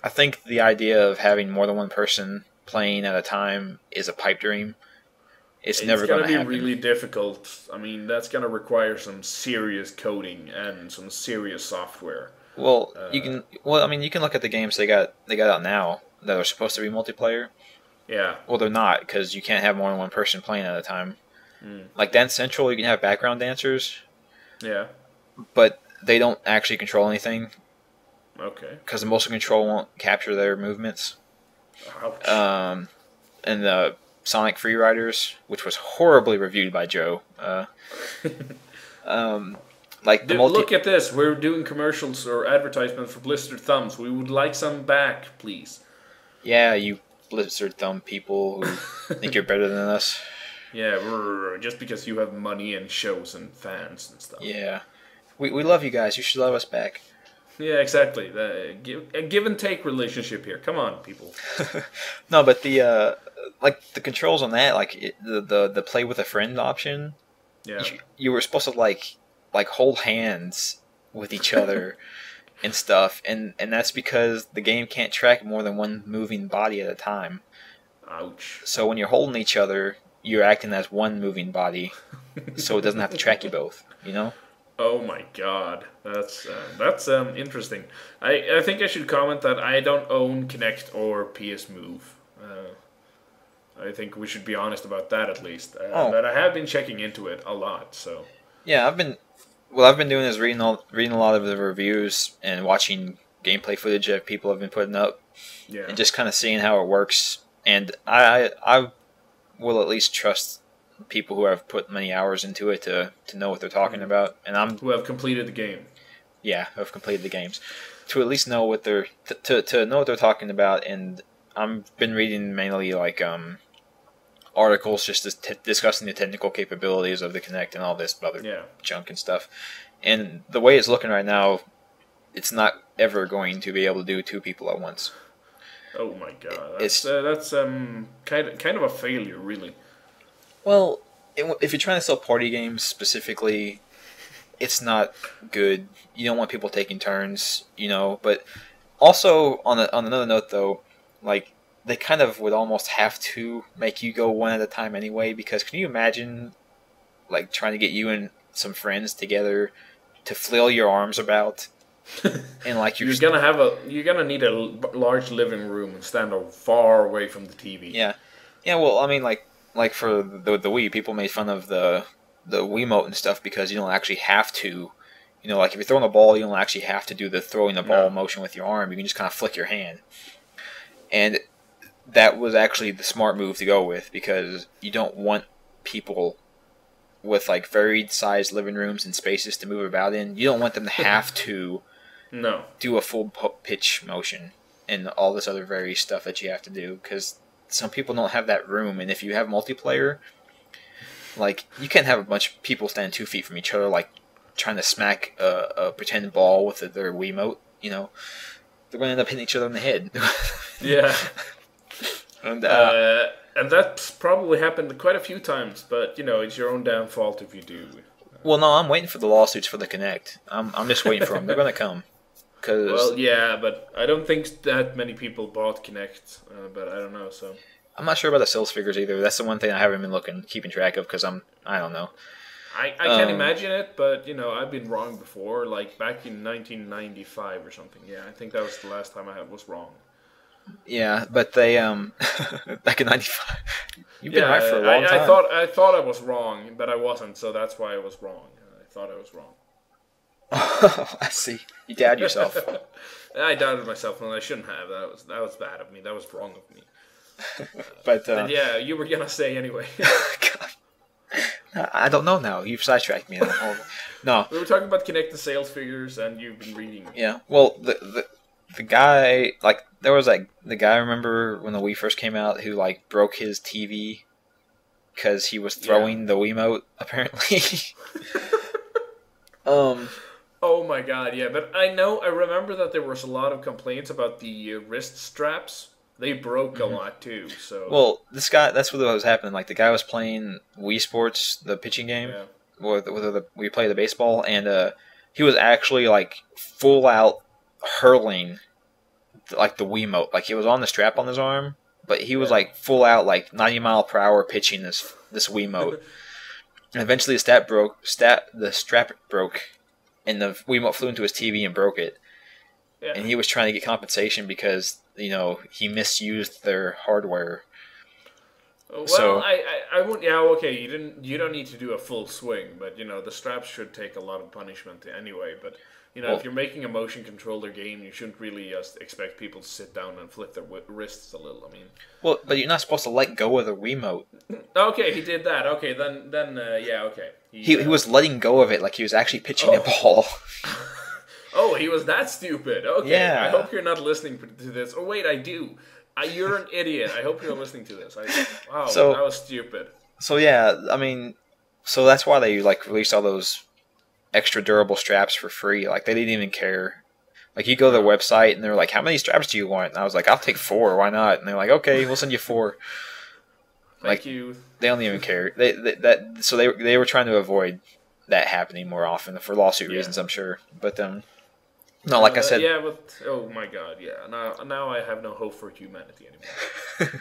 I think the idea of having more than one person playing at a time is a pipe dream. It's It's never going gonna to be happen. really difficult. I mean, that's gonna require some serious coding and some serious software. Well, you Uh, can. Well, I mean, you can look at the games they got out now that are supposed to be multiplayer. yeah. Well, they're not because you can't have more than one person playing at a time. Mm. Like Dance Central, you can have background dancers, Yeah. but they don't actually control anything Okay. because the motion control won't capture their movements. Ouch. And the Sonic Freeriders, which was horribly reviewed by Joe. Like the multi. Look at this. We're doing commercials or advertisements for Blistered Thumbs. We would like some back, please. Yeah, you Blistered Thumb people who think you're better than us. Yeah, just because you have money and shows and fans and stuff. Yeah. We love you guys. You should love us back. Yeah, exactly. A give and take relationship here. Come on, people. No, but the like the controls on that, like the play with a friend option, Yeah. you were supposed to like hold hands with each other and stuff, and that's because the game can't track more than one moving body at a time. Ouch. So when you're holding each other, you're acting as one moving body, so it doesn't have to track you both. You know? Oh my god, that's interesting. I think I should comment that I don't own Kinect or PS-Move. I think we should be honest about that at least. Oh. But I have been checking into it a lot. So Yeah, I've been doing is reading a lot of the reviews and watching gameplay footage that people have been putting up, yeah, and just kind of seeing how it works. And I will at least trust people who have put many hours into it to know what they're talking about. And who have completed the game. who have completed the games, to at least know what they're to know what they're talking about. And I've been reading mainly like articles just discussing the technical capabilities of the Kinect and all this other Yeah. junk and stuff. And the way it's looking right now, it's not ever going to be able to do two people at once. Oh my god, It's- that's kind of a failure, really. Well, if you're trying to sell party games specifically, it's not good. You don't want people taking turns, you know. But also on another note, though, like they kind of would almost have to make you go one at a time anyway. Because can you imagine, like trying to get you and some friends together to flail your arms about, and like You're gonna need a large living room and stand far away from the TV. yeah. Well, I mean, like for the Wii, people made fun of the Wiimote and stuff because you don't actually have to, you know, like if you're throwing a ball, you don't actually have to do the throwing the ball No. motion with your arm. You can just kind of flick your hand, and that was actually the smart move to go with because you don't want people with like varied sized living rooms and spaces to move about in. You don't want them to have to No. do a full pitch motion and all this other various stuff that you have to do because some people don't have that room. And if you have multiplayer, like you can't have a bunch of people standing 2 feet from each other, like trying to smack a pretend ball with their Wiimote. You know, they're going to end up hitting each other in the head. Yeah. And And that's probably happened quite a few times, but you know, it's your own damn fault if you do. well, no, I'm waiting for the lawsuits for the Kinect. I'm just waiting for them. They're going to come. Cause Well, yeah, but I don't think that many people bought Kinect, but I don't know, so. I'm not sure about the sales figures either. That's the one thing I haven't been keeping track of because I don't know. I can't imagine it, but you know, I've been wrong before, like back in 1995 or something. Yeah, I think that was the last time I was wrong. Yeah, but they back in '95. You've been Yeah, right for a long time. I thought I was wrong, but I wasn't, so that's why I was wrong. I thought I was wrong. I see. You doubt yourself. I doubted myself, and I shouldn't have. That was bad of me. That was wrong of me. But And yeah, you were gonna say anyway. God. I don't know now. You've sidetracked me. No. We were talking about Kinect the sales figures, and you've been reading. Yeah. Well, the guy, like, there was like the guy. Remember when the Wii first came out, who like broke his TV because he was throwing the Wiimote apparently. Oh my god, yeah, but I remember that there was a lot of complaints about the wrist straps. They broke a lot too, so. Well, this guy, that's what was happening. Like, the guy was playing Wii Sports, the pitching game, Yeah. where we play the baseball, and he was actually, like, full out hurling like the Wiimote. Like, it was on the strap on his arm, but he was like full out, like 90-mile-per-hour pitching this Wiimote. And eventually the strap broke, and the Wiimote flew into his TV and broke it. Yeah. And he was trying to get compensation because, you know, he misused their hardware. Well, so, I won't. Yeah, okay. You don't need to do a full swing, but you know the straps should take a lot of punishment anyway. But you know, if you're making a motion controller game, you shouldn't really just expect people to sit down and flick their wrists a little. I mean, well, but you're not supposed to let go of the Wiimote. Okay, he did that. Okay, then yeah, okay. He was letting go of it like he was actually pitching a ball. Oh, he was that stupid. Okay, yeah. I hope you're not listening to this. Oh wait, I do. You're an idiot. I hope you're listening to this. Wow, that was stupid. So yeah, I mean, so that's why they like released all those extra durable straps for free. Like, they didn't even care. Like, you go to their website and they're like, "How many straps do you want?" And I was like, "I'll take 4. Why not?" And they're like, "Okay, we'll send you 4." Thank you. They don't even care. They were trying to avoid that happening more often for lawsuit reasons, I'm sure. But no, like I said. Yeah, but oh my god, yeah. Now I have no hope for humanity anymore.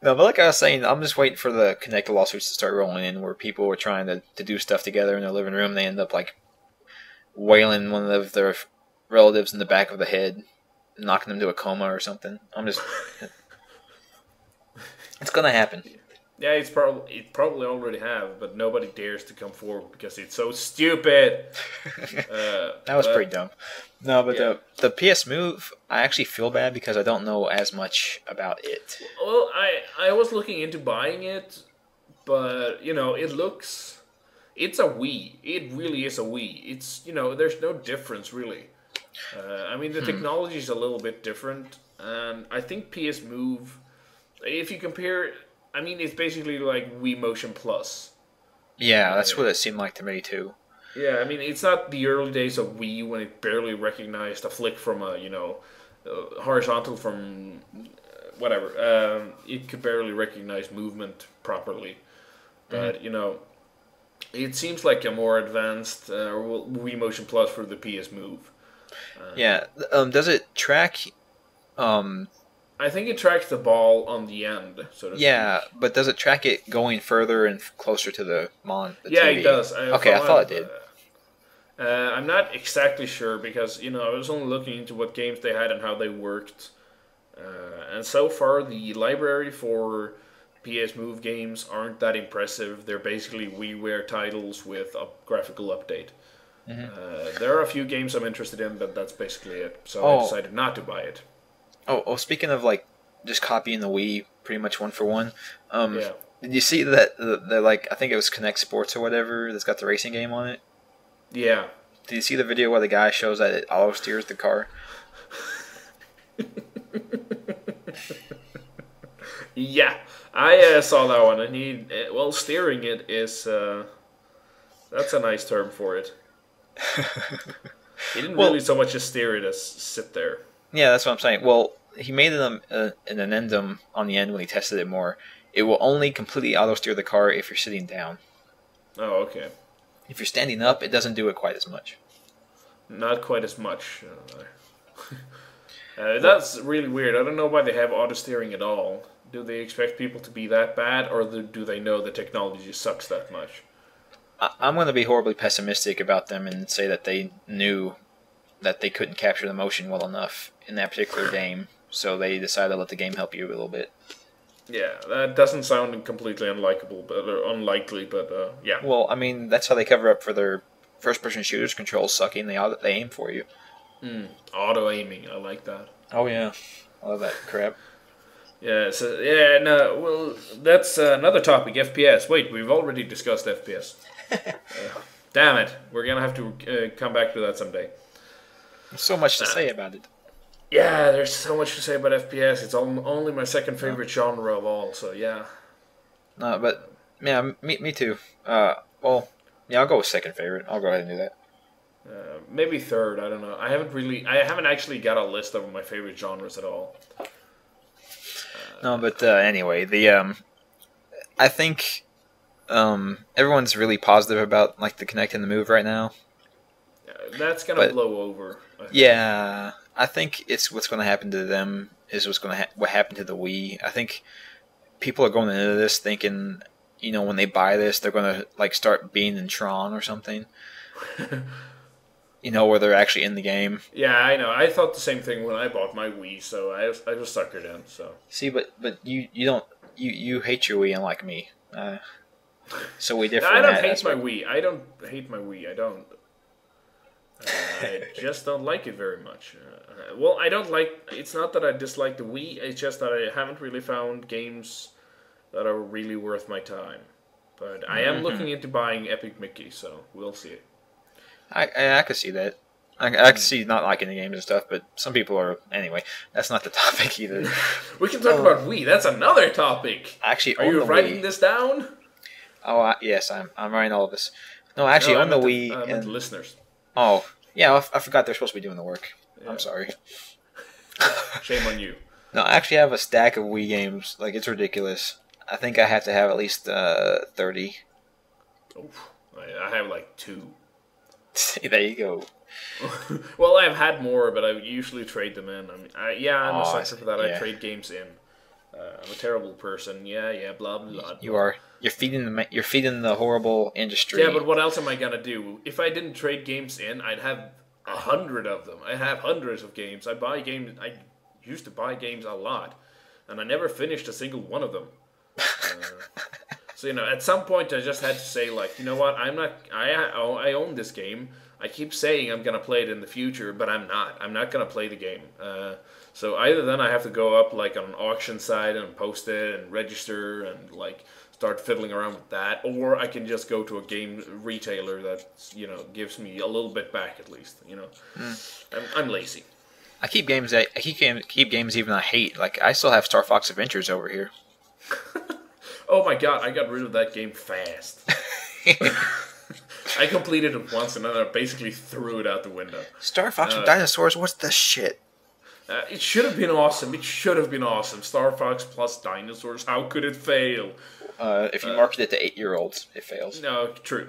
No, but like I was saying, I'm just waiting for the Kinect lawsuits to start rolling in, where people were trying to do stuff together in their living room. They end up like wailing one of their relatives in the back of the head, knocking them to a coma or something. It's gonna happen. Yeah, it probably already have, but nobody dares to come forward because it's so stupid. That was pretty dumb. No, but the PS-Move, I actually feel bad because I don't know as much about it. Well, I was looking into buying it, but you know, it's a Wii. It really is a Wii. It's, you know, there's no difference really. I mean, the technology is a little bit different, and I think PS-Move, if you compare, I mean, it's basically like Wii Motion Plus. Yeah, that's what it seemed like to me too. Yeah, I mean, it's not the early days of Wii when it barely recognized a flick from a, you know, horizontal from whatever. It could barely recognize movement properly. But, you know, it seems like a more advanced Wii Motion Plus for the PS-Move. Yeah. Does it track... I think it tracks the ball on the end. So yeah, but does it track it going further and closer to the yeah, TV? It does. I thought it did. I'm not exactly sure because, you know, I was only looking into what games they had and how they worked. And so far, the library for PS-Move games aren't that impressive. They're basically WiiWare titles with a graphical update. There are a few games I'm interested in, but that's basically it. So I decided not to buy it. Oh, speaking of like just copying the Wii pretty much one for one, did you see that the like, I think it was Kinect Sports or whatever that's got the racing game on it? Yeah. Did you see the video where the guy shows that it auto steers the car? Yeah, I saw that one, and steering it is that's a nice term for it. He didn't really so much as steer it as sit there. Yeah, that's what I'm saying. Well, he made an addendum on the end when he tested it more. It will only completely auto-steer the car if you're sitting down. Oh, okay. If you're standing up, it doesn't do it quite as much. Not quite as much. That's really weird. I don't know why they have auto-steering at all. Do they expect people to be that bad, or do they know the technology sucks that much? I'm going to be horribly pessimistic about them and say that they knew that they couldn't capture the motion well enough in that particular game, so they decided to let the game help you a little bit. Yeah, that doesn't sound completely unlikely, but yeah. Well, I mean, that's how they cover up for their first-person shooters controls sucking. They aim for you. Auto-aiming, I like that. Oh, yeah. I love that crap. Yeah, well, that's another topic, FPS. Wait, we've already discussed FPS. Damn it, we're going to have to come back to that someday. There's so much to say about it. Yeah, there's so much to say about FPS. It's only my second favorite genre of all, so yeah. No, but, yeah, me too. Well, yeah, I'll go with second favorite. I'll go ahead and do that. Maybe third, I don't know. I haven't actually got a list of my favorite genres at all. No, but anyway, I think everyone's really positive about like the Kinect and the Move right now. That's gonna blow over. Yeah, I think it's what's going to happen to them is what happened to the Wii. I think people are going into this thinking, when they buy this, they're going to like start being in Tron or something. Where they're actually in the game. Yeah, I know. I thought the same thing when I bought my Wii, so I was suckered in. So see, but you don't you hate your Wii unlike me. So we differ. I don't hate my Wii. I don't hate my Wii. I don't. I just don't like it very much. Well, I don't like. It's not that I dislike the Wii. It's just that I haven't really found games that are really worth my time. But I am looking into buying Epic Mickey, so we'll see. I could see that. I could see not liking the games and stuff, but some people are. Anyway, that's not the topic either. We can talk about Wii. That's another topic. Actually, are you writing this down? Oh, yes, I'm writing all of this. No, actually, on the Wii and the listeners. Oh, yeah, I forgot they're supposed to be doing the work. Yeah. I'm sorry. Shame on you. No, I actually have a stack of Wii games. Like, it's ridiculous. I think I have to have at least 30. Oof. I have like 2. There you go. Well, I've had more, but I usually trade them in. I'm a sucker for that. Yeah. I trade games in. I'm a terrible person. Yeah, blah blah. You are. You're feeding the horrible industry. Yeah, but what else am I gonna do? If I didn't trade games in, I'd have 100 of them. I have hundreds of games. I buy games. I used to buy games a lot, and I never finished a single one of them. So at some point, I just had to say, like, you know what? I'm not. I own this game. I keep saying I'm gonna play it in the future, but I'm not. I'm not gonna play the game. So either then I have to go up like on an auction site and post it and register and like start fiddling around with that, or I can just go to a game retailer that gives me a little bit back at least. I'm lazy. I keep games even I hate. Like I still have Star Fox Adventures over here. Oh my god, I got rid of that game fast. I completed it once and then I basically threw it out the window. Star Fox with dinosaurs? What's the shit? It should have been awesome. It should have been awesome. Star Fox plus dinosaurs. How could it fail? If you market it to 8-year-olds, it fails. No, true.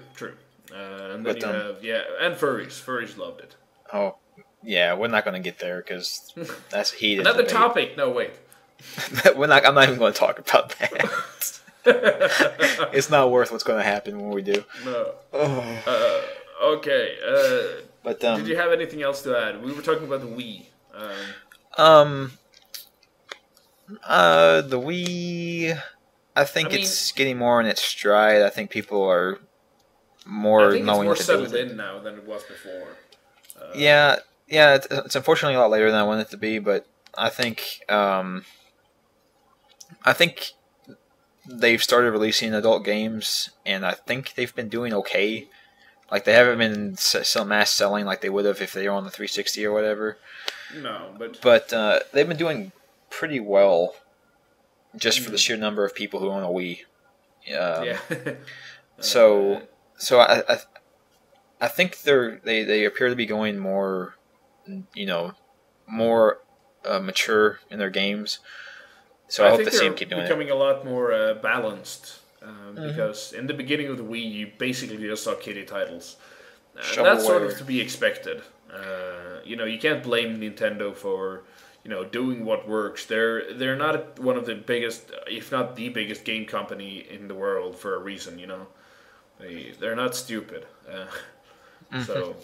And then and furries. Furries loved it. Oh, yeah. We're not going to get there because that's heated. Another topic. No, wait. I'm not even going to talk about that. It's not worth what's going to happen when we do. No. Okay. But did you have anything else to add? We were talking about the Wii. The Wii, I think it's getting more in its stride. I think people are more knowing what to do. It's more settled in now than it was before. Yeah, it's unfortunately a lot later than I wanted it to be, but I think they've started releasing adult games, and I think they've been doing okay. Like they haven't been mass selling like they would have if they were on the 360 or whatever. No, but they've been doing pretty well, just for the sheer number of people who own a Wii. Yeah. So I think they appear to be going more, more mature in their games. So I hope the same keep doing it. Becoming a lot more balanced. Because in the beginning of the Wii, you basically just saw kiddie titles. That's sort of to be expected. You can't blame Nintendo for doing what works. They're not one of the biggest, if not the biggest, game company in the world for a reason. They're not stupid. So.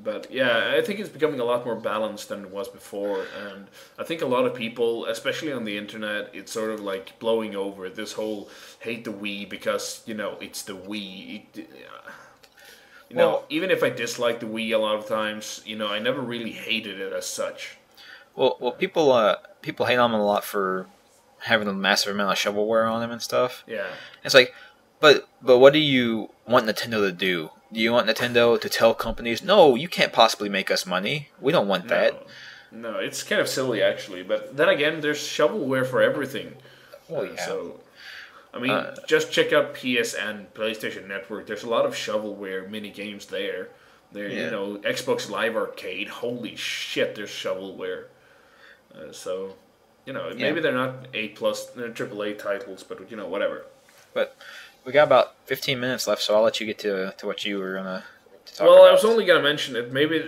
But yeah, I think it's becoming a lot more balanced than it was before, and I think a lot of people, especially on the internet, it's sort of like blowing over this whole hate the Wii because it's the Wii. Even if I dislike the Wii a lot of times, I never really hated it as such. Well, people hate on them a lot for having a massive amount of shovelware on them and stuff. Yeah, it's like, but what do you want Nintendo to do? Do you want Nintendo to tell companies, no, you can't possibly make us money? We don't want that. No, it's kind of silly, actually. But then again, there's shovelware for everything. Oh, yeah. So, I mean, just check out PSN, PlayStation Network. There's a lot of shovelware mini games there. Xbox Live Arcade. Holy shit, there's shovelware. Maybe they're not A+, they're AAA titles, but, whatever. But we got about 15 minutes left, so I'll let you get to what you were going to talk about. Well, I was only going to mention it. Maybe